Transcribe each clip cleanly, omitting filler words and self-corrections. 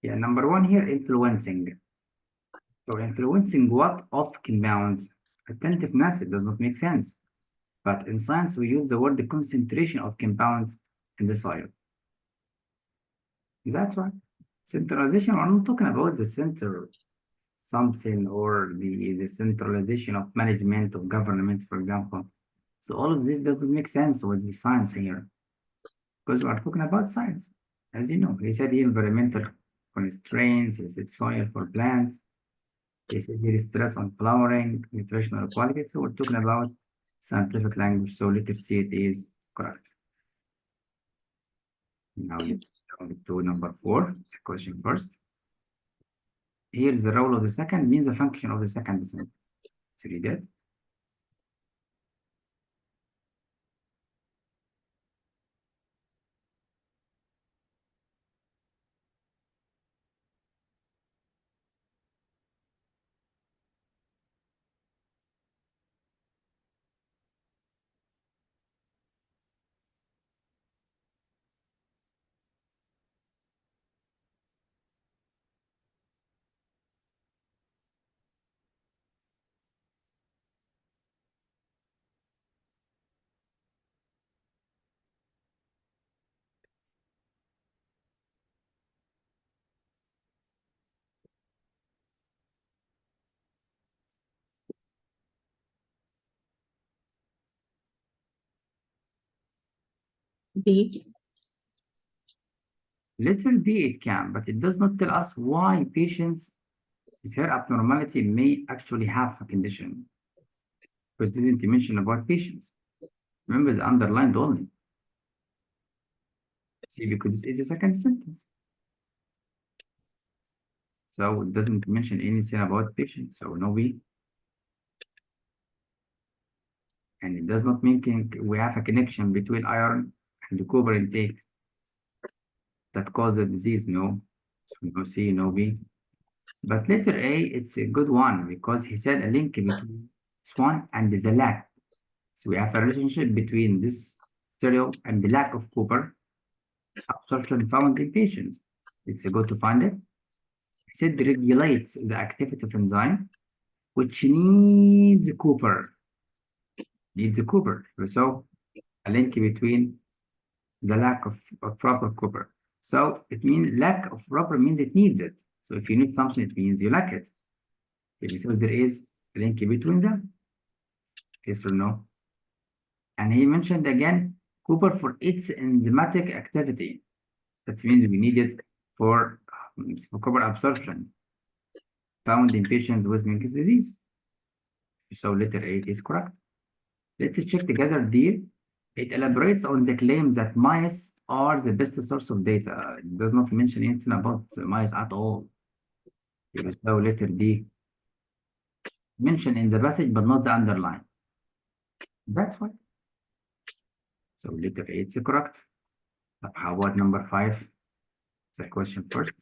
Yeah, number one here, influencing. So influencing what of compounds? Attentive mass, it does not make sense. But in science, we use the word the concentration of compounds in the soil. That's right. Centralization, we're not talking about the center something or the centralization of management of government, for example. So all of this doesn't make sense with the science here because we are talking about science. As you know, he said the environmental constraints, he said soil for plants, he said there is stress on flowering, nutritional quality. So we're talking about scientific language. So letter C it is correct. Now let's go to number 4, the question first. Here's the role of the second means the function of the second sentence. So read it. B. Letter B it can, but it does not tell us why patients with hair abnormality may actually have a condition. Because it didn't mention about patients. Remember the underlined only. See, because it's the second sentence. So it doesn't mention anything about patients, so no B. And it does not mean we have a connection between iron and the copper intake that cause the disease, no. So no C, no B. But letter A, it's a good one because he said a link between this one and the lack. So we have a relationship between this material and the lack of copper absorption found in patients. Let's go to find it. He said regulates the activity of enzyme, which needs copper. Needs copper. So a link between the lack of proper copper. So it means lack of proper means it needs it. So if you need something, it means you lack it. Okay, so there is a link between them. Yes or no? And he mentioned again copper for its enzymatic activity. That means we need it for copper absorption found in patients with Menkes disease. So letter A is correct. Let's check together D. It elaborates on the claim that mice are the best source of data. It does not mention anything about mice at all. So letter D mentioned in the passage but not the underline. That's why. So letter A is correct. How about number 5? The question first.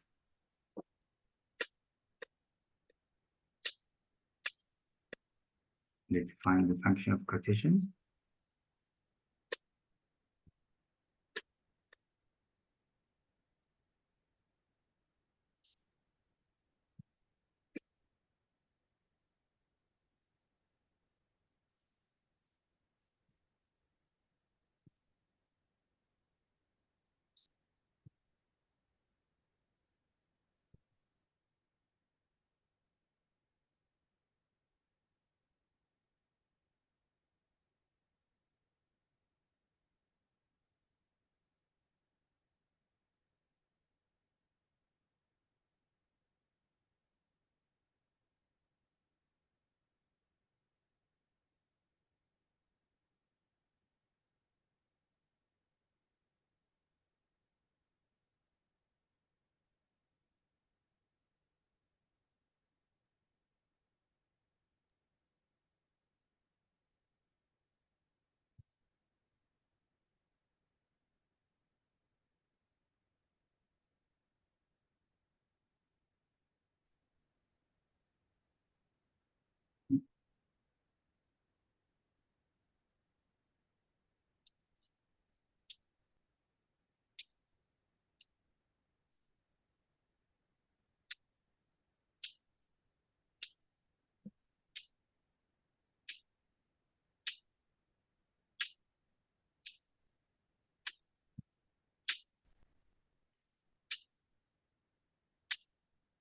Let's find the function of quotations.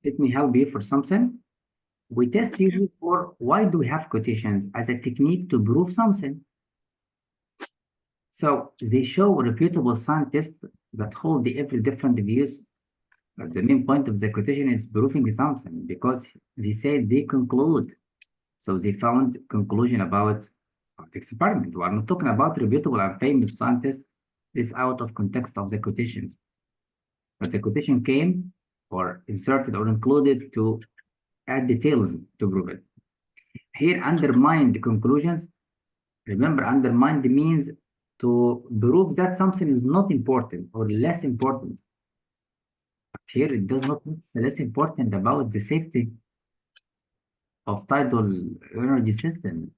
Let me help you for something. We test usually for why do we have quotations as a technique to prove something. So they show reputable scientists that hold every different views. But the main point of the quotation is proving something because they said they conclude. So they found conclusion about the experiment. We are not talking about reputable and famous scientists. This out of context of the quotations. But the quotation came or inserted or included to add details to prove it. Here, undermined conclusions. Remember, undermined means to prove that something is not important or less important. But here, it does not mean it's less important about the safety of tidal energy system.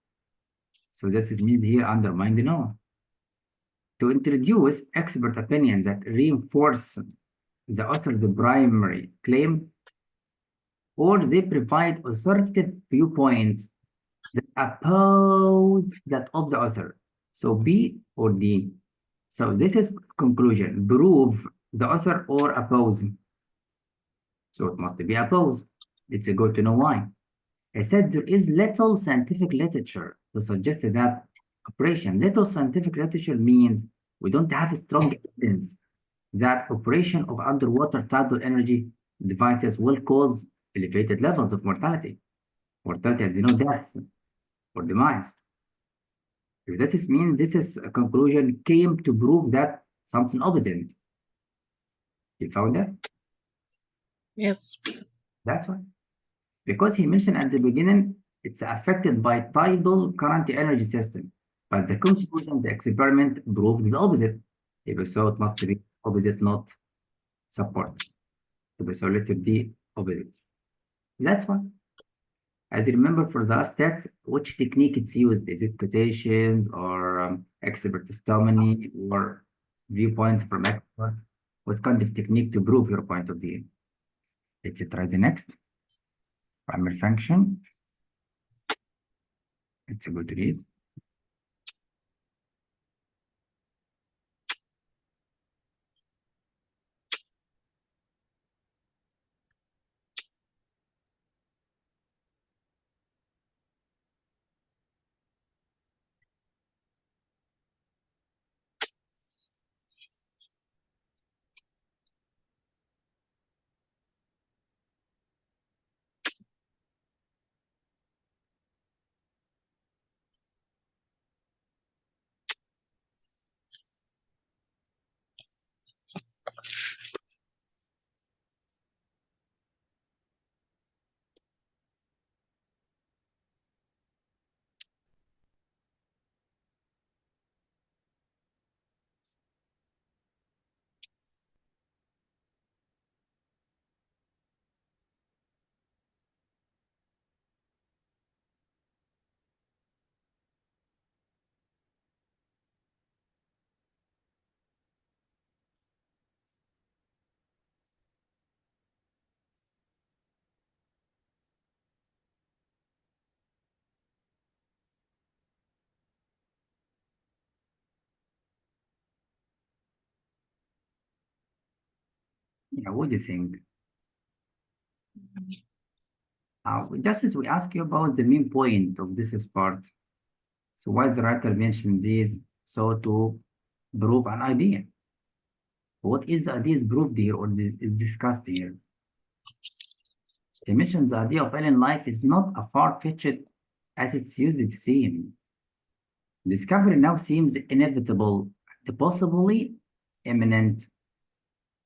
So this means here undermined no. To introduce expert opinions that reinforce the author's primary claim, or they provide authoritative viewpoints that oppose that of the author. So B or D. So this is conclusion. Prove the author or oppose. So it must be oppose. It's good to know why. I said there is little scientific literature to suggest that operation. Little scientific literature means we don't have strong evidence that operation of underwater tidal energy devices will cause elevated levels of mortality. Mortality, as you know, death or demise. If that is mean this is a conclusion came to prove that something opposite. You found that? Yes. That's why. Because he mentioned at the beginning, it's affected by tidal current energy system. But the conclusion, the experiment proved the opposite. So it must be opposite, not support. So letter D, opposite. That's why. As you remember for the last stats, which technique it's used? Is it quotations or expert testimony or viewpoints from experts? What kind of technique to prove your point of view? Let's try the next. Primary function. It's a good read. Yeah, what do you think? Just as we ask you about the main point of this is part. So why the writer mentioned this? So to prove an idea. What is the idea is proved here or this is discussed here? They mentioned the idea of alien life is not a far-fetched as it's used to seem. Discovery now seems inevitable, possibly imminent.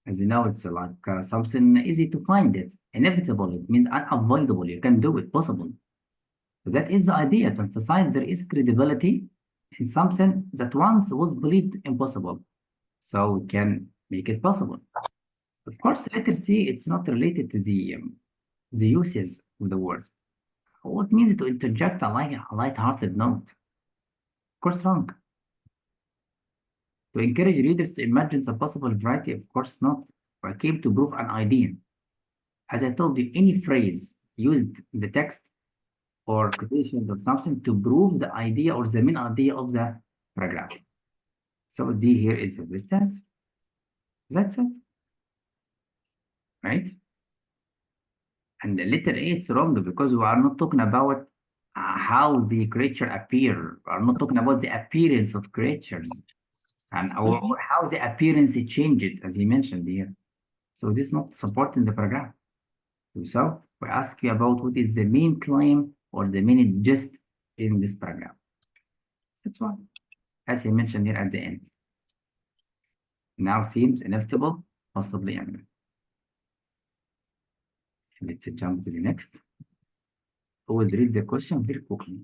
As you know, it's like something easy to find it. Inevitable, it means unavoidable. You can do it, possible. That is the idea to emphasize there is credibility in something that once was believed impossible. So we can make it possible. Of course, letter C, it's not related to the uses of the words. What means to interject a light-hearted note? Of course, wrong. To encourage readers to imagine the possible variety, of course not. I came to prove an idea. As I told you, any phrase used in the text or quotations or something to prove the idea or the main idea of the paragraph. So D here is the best answer. That's it. Right? And the letter A, it's wrong because we are not talking about how the creature appear. We are not talking about the appearance of creatures and or how the appearance changed, as he mentioned here. So this is not supporting the paragraph. So we ask you about what is the main claim or the main gist in this paragraph. That's one, as he mentioned here at the end. Now seems inevitable, possibly imminent. Let's jump to the next. Always read the question very quickly.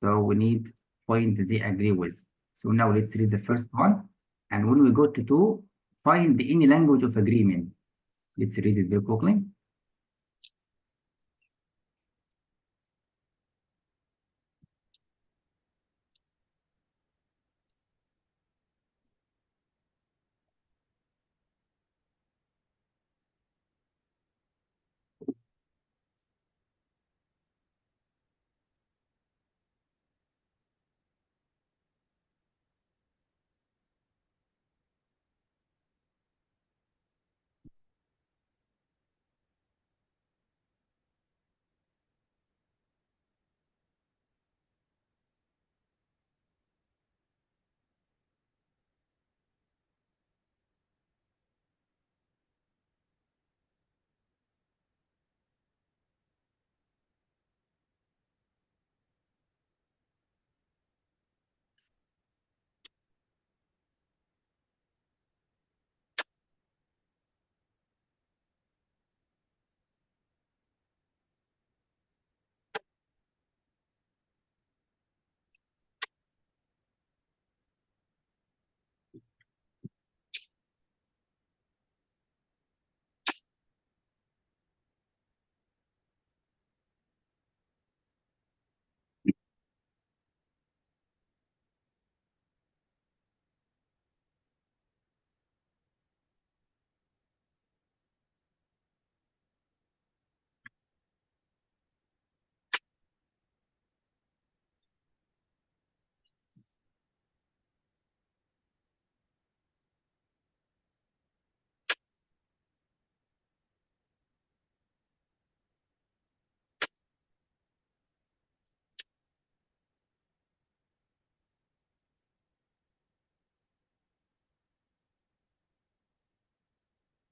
So we need point they agree with. So now let's read the first one. And when we go to 2, find any language of agreement. Let's read it very quickly.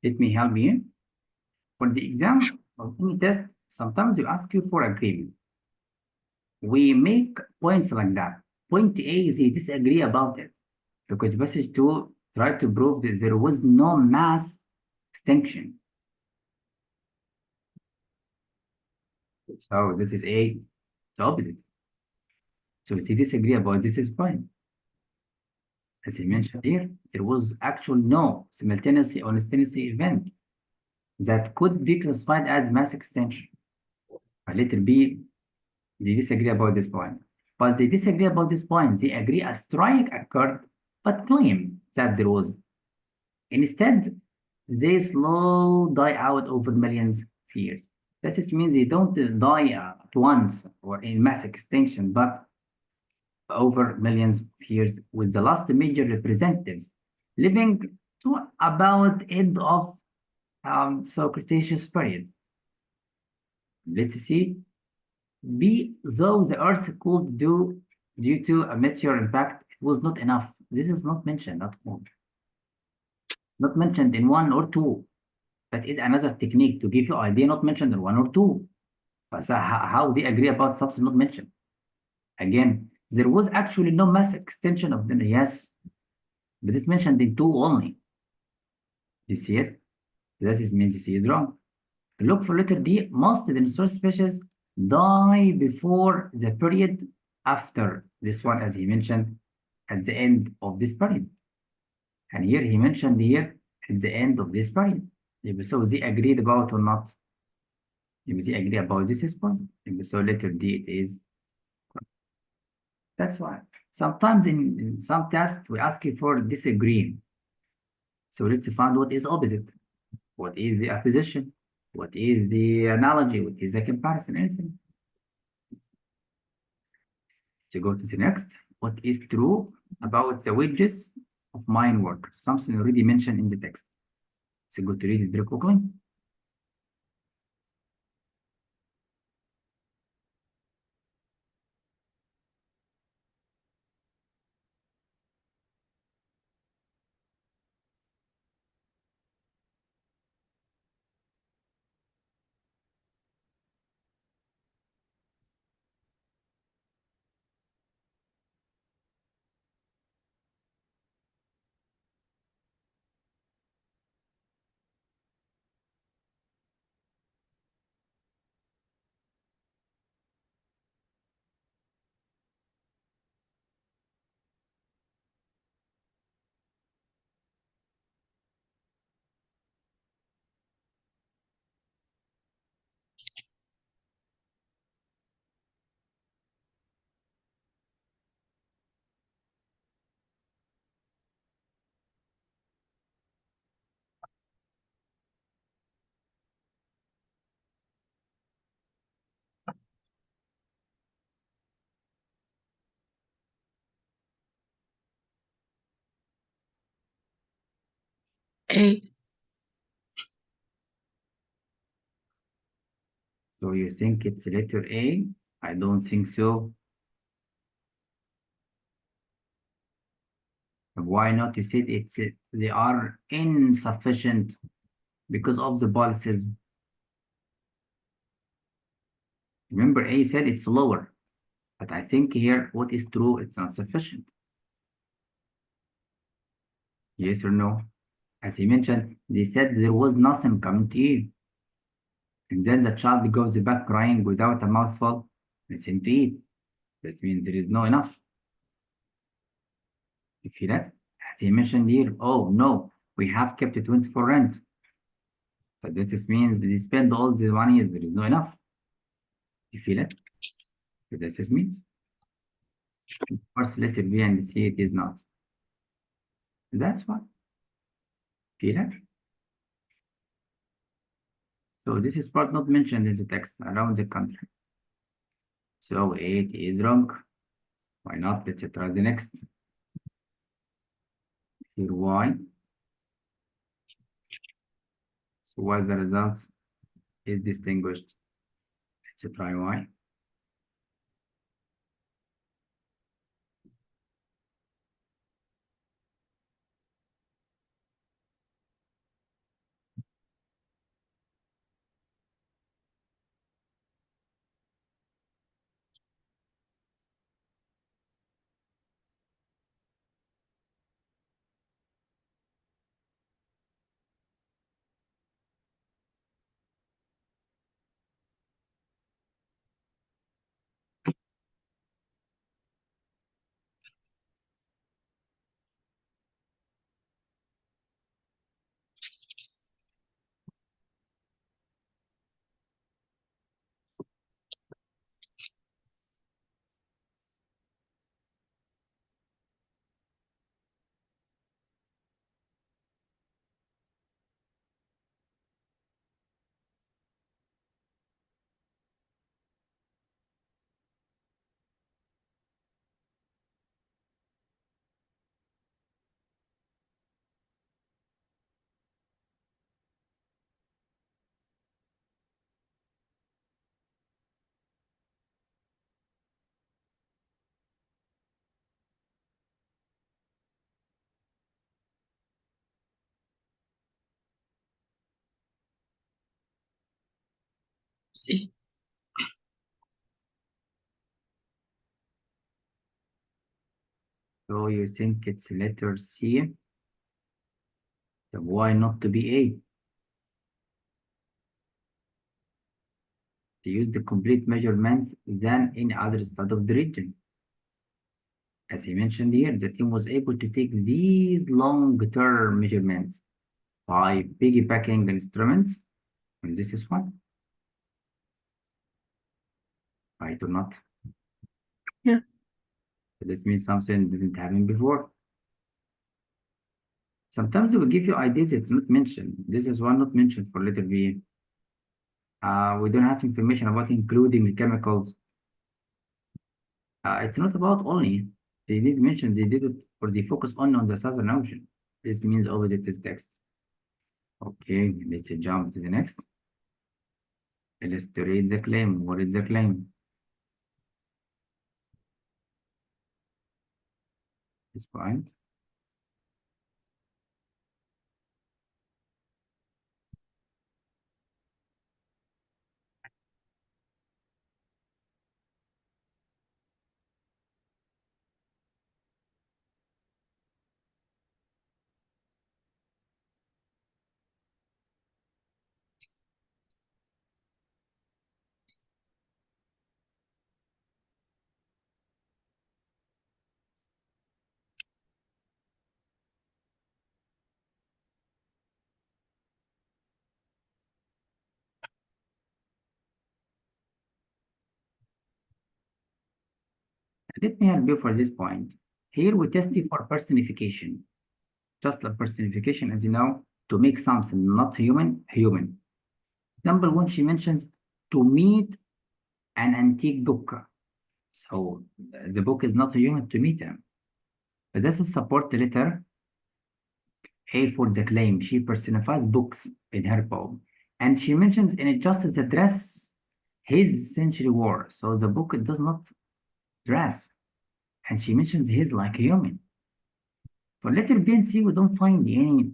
Let me help you. For the exam or any test, sometimes you ask you for agreement. We make points like that. Point A, they disagree about it because passage 2 try to prove that there was no mass extinction. So this is A, the opposite. So they disagree about this is point. As I mentioned here, there was actually no simultaneous or instantaneous event that could be classified as mass extinction. Letter B, they disagree about this point. But they disagree about this point. They agree a strike occurred, but claim that there was. Instead, they slow die out over millions of years. That is means they don't die at once or in mass extinction, but over millions of years, with the last major representatives living to about end of so Cretaceous period. Let's see. B, though the Earth cooled due to a meteor impact, it was not enough. This is not mentioned at all. Not mentioned in 1 or 2. That is another technique to give you idea, not mentioned in 1 or 2. So how they agree about substance not mentioned. Again, there was actually no mass extension of the, yes, but it's mentioned in 2 only. You see it? That is means C is wrong. Look for letter D. Most dinosaur species die before the period after this one, as he mentioned at the end of this period. And here he mentioned here at the end of this period. So they agreed about or not? They agree about this point. So letter D it is. That's why sometimes in some tests we ask you for disagreeing. So let's find what is opposite. What is the opposition? What is the analogy? What is the comparison? Anything. So go to the next. What is true about the wedges of mine work, something already mentioned in the text. So go to read it very quickly. A. So you think it's letter A? I don't think so. Why not? You said they are insufficient because of the policies. Remember, A said it's lower, but I think here what is true, it's not sufficient. Yes or no? As he mentioned, they said there was nothing coming to eat. And then the child goes back crying without a mouthful, nothing to eat. That means there is no enough. You feel that? As he mentioned here, oh no, we have kept 20 for rent. But this means they spend all the money, there is no enough. You feel it? So this means. Of course, letter B and C, it is not. That's why. Feel it? So this is part not mentioned in the text around the country. So 8 is wrong. Why not? Let's try the next. Here Y. So why the result is distinguished? Let's try Y. C. So you think it's letter C? Then why not to be A? To use the complete measurements than any other study of the region. As he mentioned here, the team was able to take these long-term measurements by piggybacking instruments, and this is one. I do not. Yeah. So this means something didn't happen before. Sometimes it will give you ideas it's not mentioned. This is one not mentioned for letter B. We don't have information about including the chemicals. It's not about only. They did mention they did it or they focus only on the Southern Ocean. This means opposite is text. Okay, let's jump to the next. Illustrate the claim. What is the claim? This point. Let me help you for this point. Here we test it for personification. Just like personification, as you know, to make something not human, human. Example one, she mentions to meet an antique book. So the book is not a human to meet him. But this is support letter A for the claim. She personifies books in her poem. And she mentions in it just the dress his century wore. So the book does not dress. And she mentions his like a human. For letter B and C, we don't find any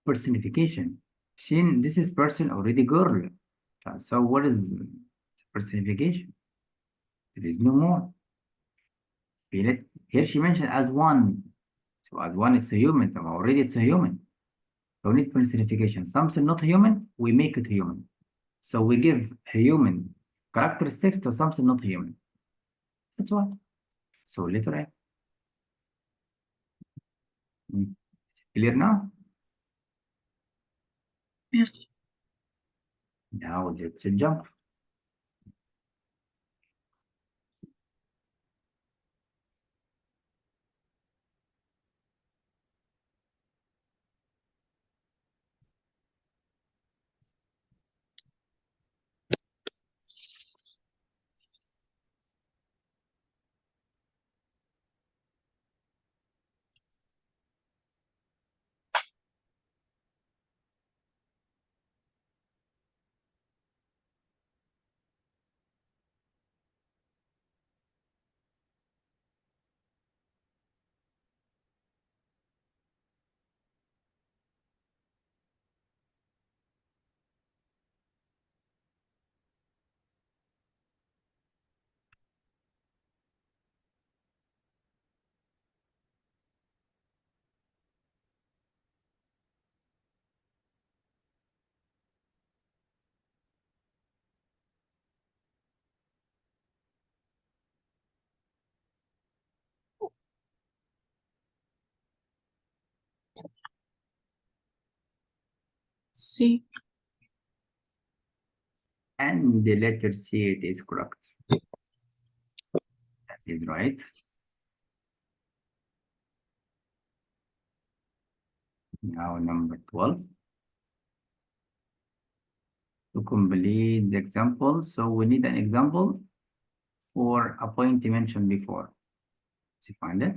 personification. This is person already girl. So what is personification? There is no more. Here she mentioned as one. So as one, it's a human. So already it's a human. So we need personification. Something not human, we make it human. So we give a human characteristics to something not human. That's what. So letter A. Clear now? Yes. Now let's jump. C. And the letter C, it is correct. That is right. Now number 12. To complete the example, so we need an example for a point you mentioned before. Let's find it.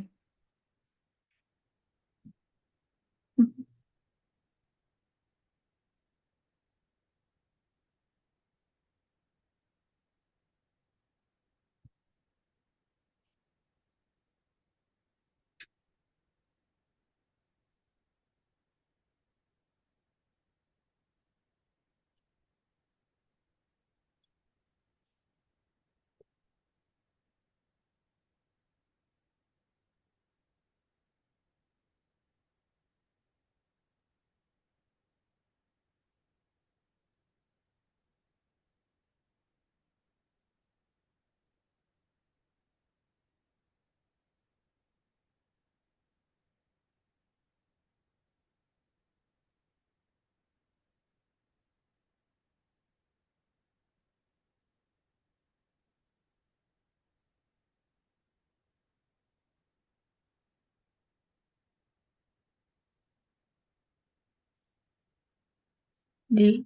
D.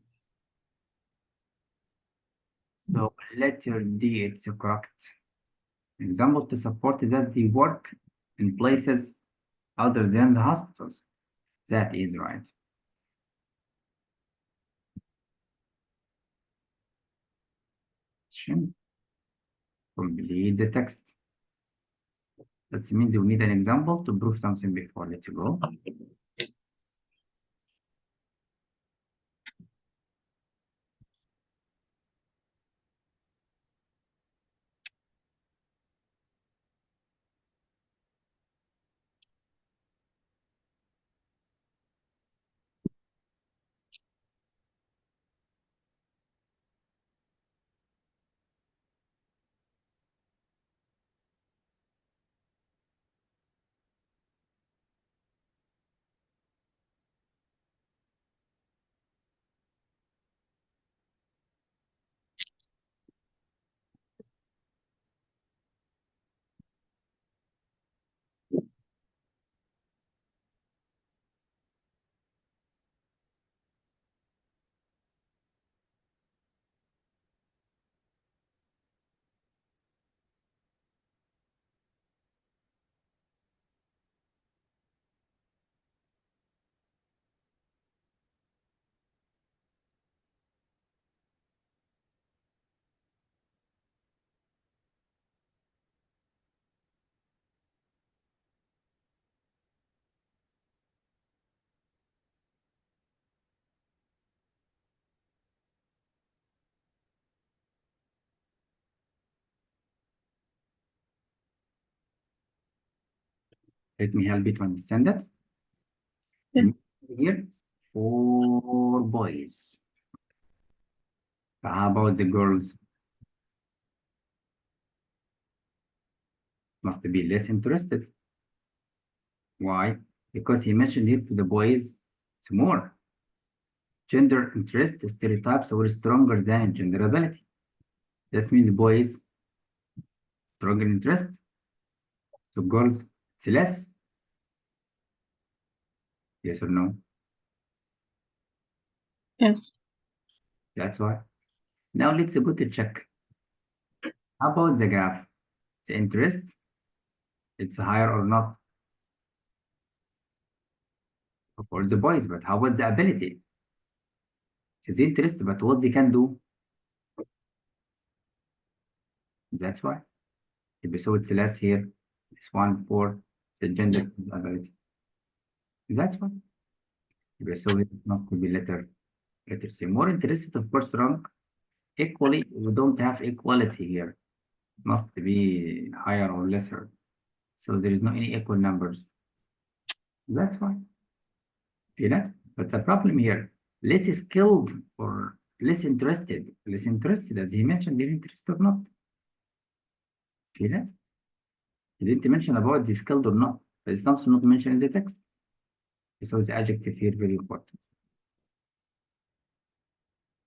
So letter D, it's correct. Example to support that the work in places other than the hospitals. That is right. Complete the text. That means we need an example to prove something before. Let's go. Let me help you to understand that. Yeah. Here, 4 boys. How about the girls? Must be less interested. Why? Because he mentioned here for the boys, it's more. Gender interest stereotypes were stronger than gender ability. That means boys stronger interest. So girls, it's less. Yes or no? Yes. That's why. Now let's go to check. How about the graph? The interest, it's higher or not for the boys, but how about the ability? It's interest, but what they can do? That's why. So it's less here. This one for the gender ability. That's why. So it must be letter C. More interested, of course, wrong. Equally, we don't have equality here. Must be higher or lesser. So there is no any equal numbers. That's why. See that? But the problem here, less skilled or less interested. Less interested, as he mentioned, they're interested or not. See that? He didn't mention about the skilled or not. But it's something not mentioned in the text. So the adjective here very important.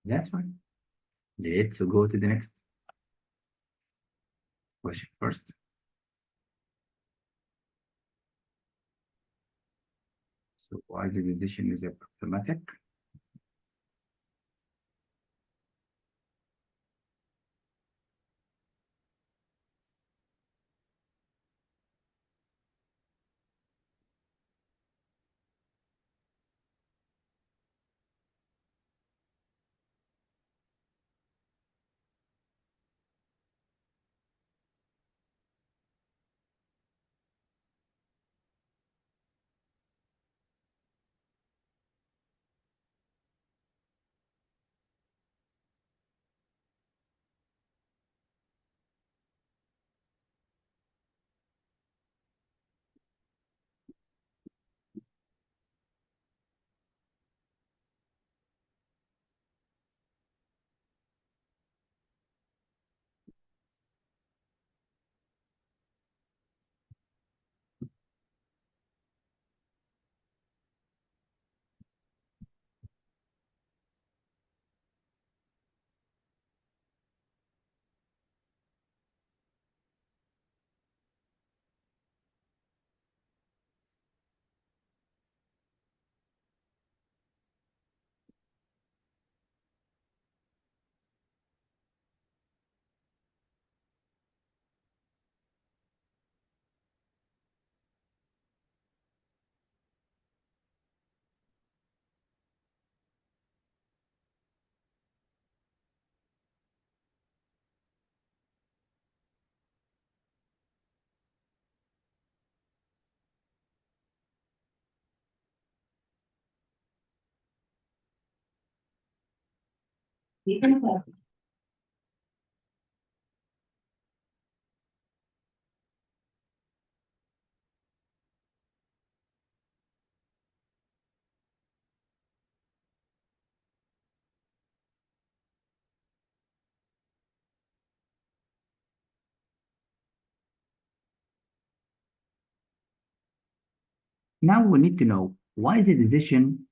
That's why. Let's go to the next question first. So why the decision is a problematic? Now we need to know why the decision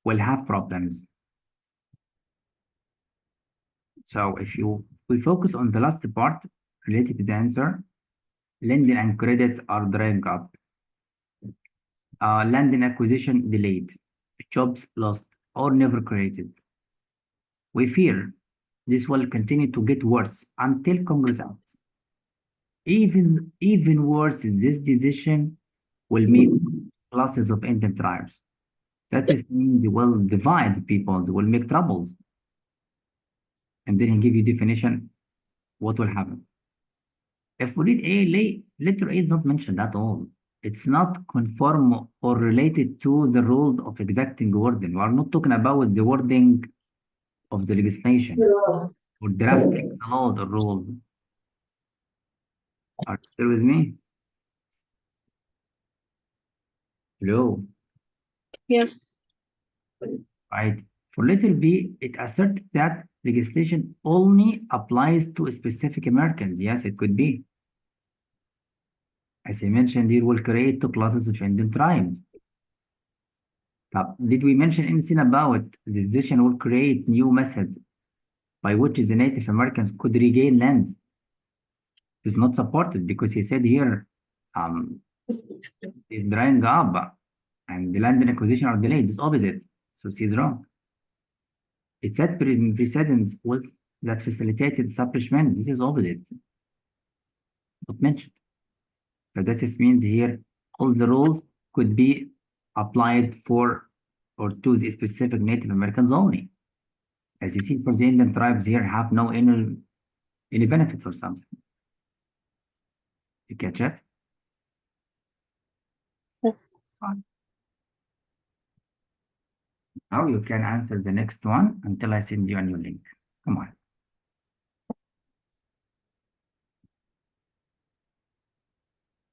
will have problems. So if we focus on the last part related to the answer, lending and credit are drying up. Land acquisition delayed, jobs lost or never created. We fear this will continue to get worse until Congress acts. Even worse, this decision will make classes of Indian tribes. That is means they will divide people, they will make troubles. And then he give you definition what will happen. If we read A, letter A is not mentioned at all. It's not conform or related to the rules of exacting wording. We are not talking about the wording of the legislation or drafting the laws or rules. Are you still with me? Hello. Yes. Right. For letter B, it asserts that legislation only applies to specific Americans. Yes, it could be. As I mentioned, here will create two classes of Indian tribes. Did we mention anything about the decision will create new methods by which the Native Americans could regain land? It's not supported because he said here it's drying up and the land acquisition are delayed. It's opposite. So he's wrong. It said precedents was that facilitated establishment. This is opposite. Not mentioned. So that just means here all the rules could be applied for or to the specific Native Americans only. As you see, for the Indian tribes here have no any benefits or something. You catch it? Yes. Fine. Now you can answer the next one until I send you a new link. Come on.